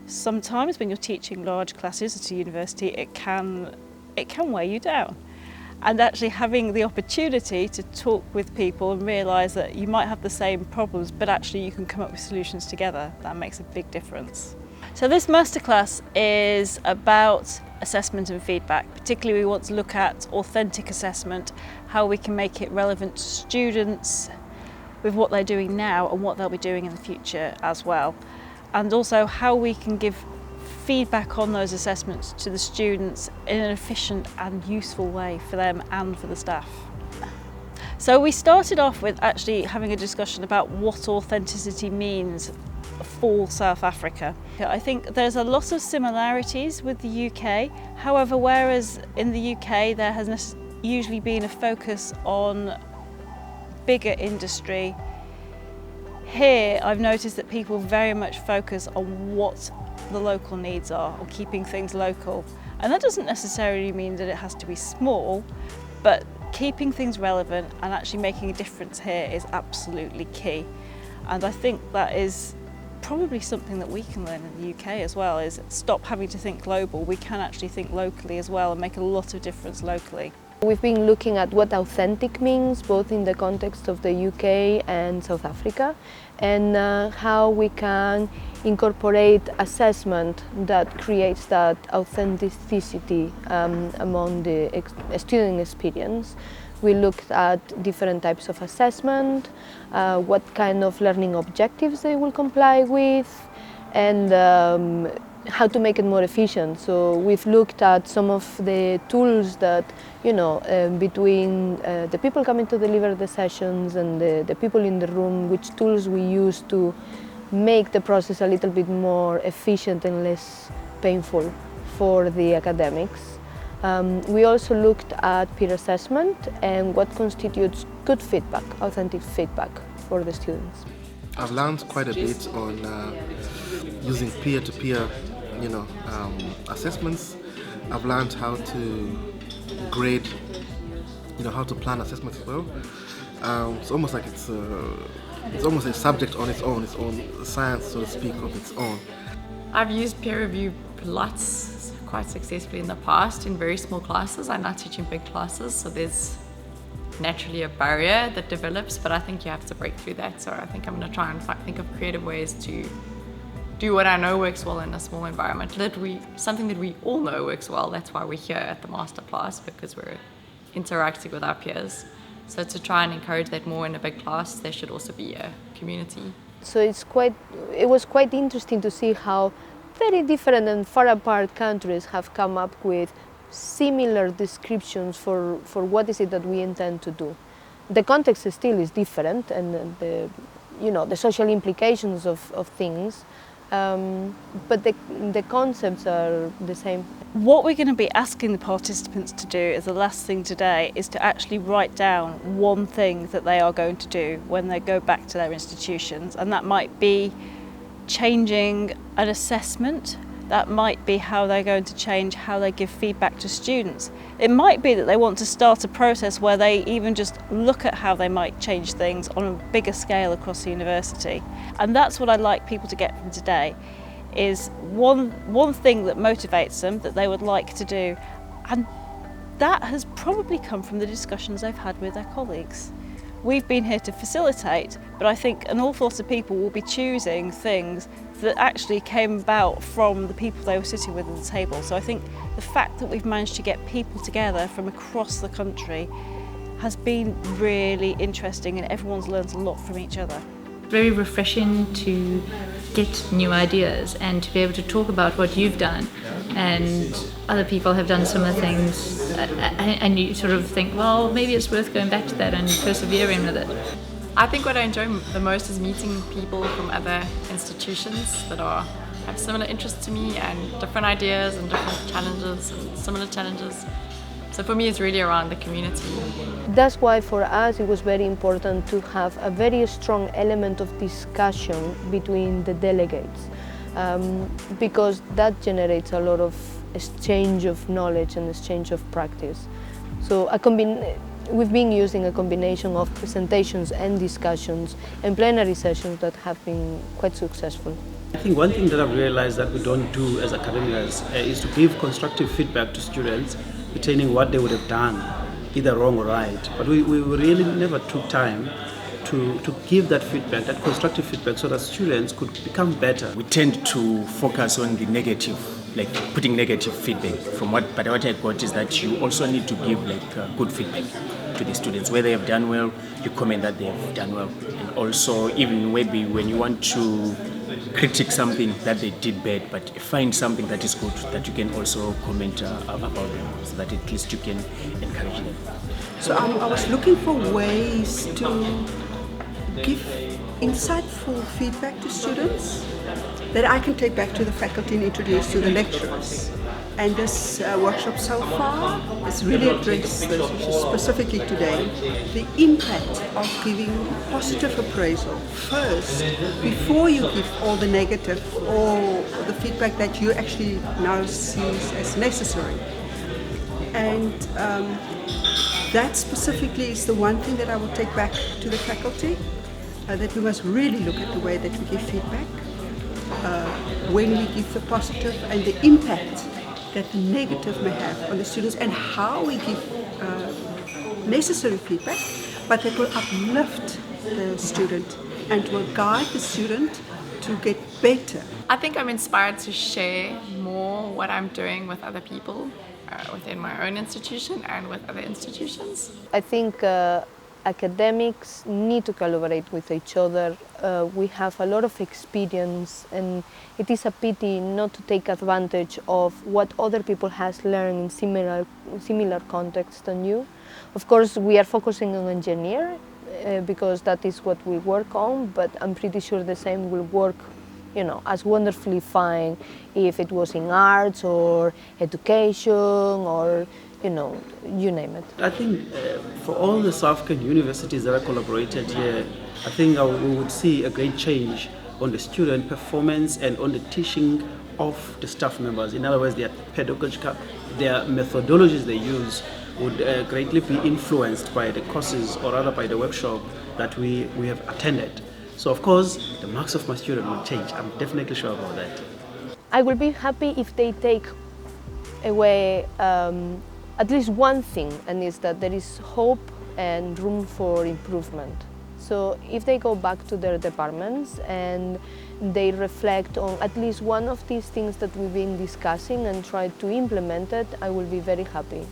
sometimes when you're teaching large classes at a university, it can weigh you down. And actually having the opportunity to talk with people and realise that you might have the same problems, but actually you can come up with solutions together, that makes a big difference. So this masterclass is about assessment and feedback. Particularly we want to look at authentic assessment, how we can make it relevant to students with what they're doing now and what they'll be doing in the future as well. And also how we can give feedback on those assessments to the students in an efficient and useful way for them and for the staff. So we started off with actually having a discussion about what authenticity means for South Africa. I think there's a lot of similarities with the UK. However, whereas in the UK there has usually been a focus on bigger industry, here I've noticed that people very much focus on what the local needs are, or keeping things local. And that doesn't necessarily mean that it has to be small, but keeping things relevant and actually making a difference here is absolutely key. And I think that is probably something that we can learn in the UK as well, is stop having to think global. We can actually think locally as well and make a lot of difference locally. We've been looking at what authentic means, both in the context of the UK and South Africa, and how we can incorporate assessment that creates that authenticity among the student experience. We looked at different types of assessment, what kind of learning objectives they will comply with, and how to make it more efficient. So we've looked at some of the tools that, between the people coming to deliver the sessions and the people in the room, which tools we use to make the process a little bit more efficient and less painful for the academics. We also looked at peer assessment and what constitutes good feedback, authentic feedback for the students. I've learned quite a bit on using peer-to-peer assessments. I've learned how to grade, how to plan assessments as well. It's almost like it's almost a subject on its own science, so to speak, of its own. I've used peer review lots, quite successfully in the past in very small classes. I'm not teaching big classes, so there's naturally a barrier that develops, but I think you have to break through that. So I think I'm going to try and think of creative ways to do what I know works well in a small environment. Something that we all know works well. That's why we're here at the Masterclass, because we're interacting with our peers. So to try and encourage that more in a big class, there should also be a community. So it was quite interesting to see how very different and far apart countries have come up with similar descriptions for what is it that we intend to do. The context still is different, and the social implications of things, but the concepts are the same. What we're going to be asking the participants to do as the last thing today is to actually write down one thing that they are going to do when they go back to their institutions, and that might be changing an assessment. That might be how they're going to change how they give feedback to students. It might be that they want to start a process where they even just look at how they might change things on a bigger scale across the university. And that's what I'd like people to get from today, is one thing that motivates them, that they would like to do. And that has probably come from the discussions they've had with their colleagues. We've been here to facilitate, but I think an awful lot of people will be choosing things that actually came about from the people they were sitting with at the table. So I think the fact that we've managed to get people together from across the country has been really interesting, and everyone's learned a lot from each other. Very refreshing to get new ideas and to be able to talk about what you've done, and other people have done similar things, and you sort of think, well, maybe it's worth going back to that and persevering with it. I think what I enjoy the most is meeting people from other institutions that have similar interests to me, and different ideas and different challenges and similar challenges. So for me, it's really around the community. That's why for us it was very important to have a very strong element of discussion between the delegates, because that generates a lot of exchange of knowledge and exchange of practice. So we've been using a combination of presentations and discussions and plenary sessions that have been quite successful. I think one thing that I've realized that we don't do as academics is to give constructive feedback to students pertaining what they would have done, either wrong or right. But we really never took time to give that feedback, that constructive feedback, so that students could become better. We tend to focus on the negative, like putting negative feedback. But what I got is that you also need to give good feedback to the students. Where they have done well, you comment that they have done well. And also, even maybe when you want to critique something that they did bad, but find something that is good that you can also comment about them, so that at least you can encourage them. So I was looking for ways to give insightful feedback to students that I can take back to the faculty and introduce to the lecturers. And this workshop so far has really addressed this issue specifically today, the impact of giving positive appraisal first before you give all the negative or the feedback that you actually now see as necessary. And that specifically is the one thing that I will take back to the faculty, that we must really look at the way that we give feedback, when we give the positive and the impact that the negative may have on the students, and how we give necessary feedback, but that will uplift the student and will guide the student to get better. I think I'm inspired to share more what I'm doing with other people within my own institution and with other institutions. I think academics need to collaborate with each other. We have a lot of experience, and it is a pity not to take advantage of what other people has learned in similar contexts than you. Of course, we are focusing on engineering because that is what we work on, but I'm pretty sure the same will work, as wonderfully fine if it was in arts or education or you name it. I think for all the South African universities that are collaborated here, I think we would see a great change on the student performance and on the teaching of the staff members. In other words, their pedagogical, their methodologies they use would greatly be influenced by the courses, or rather by the workshop that we have attended. So of course, the marks of my student will change. I'm definitely sure about that. I will be happy if they take away at least one thing, and is that there is hope and room for improvement. So if they go back to their departments and they reflect on at least one of these things that we've been discussing and try to implement it, I will be very happy.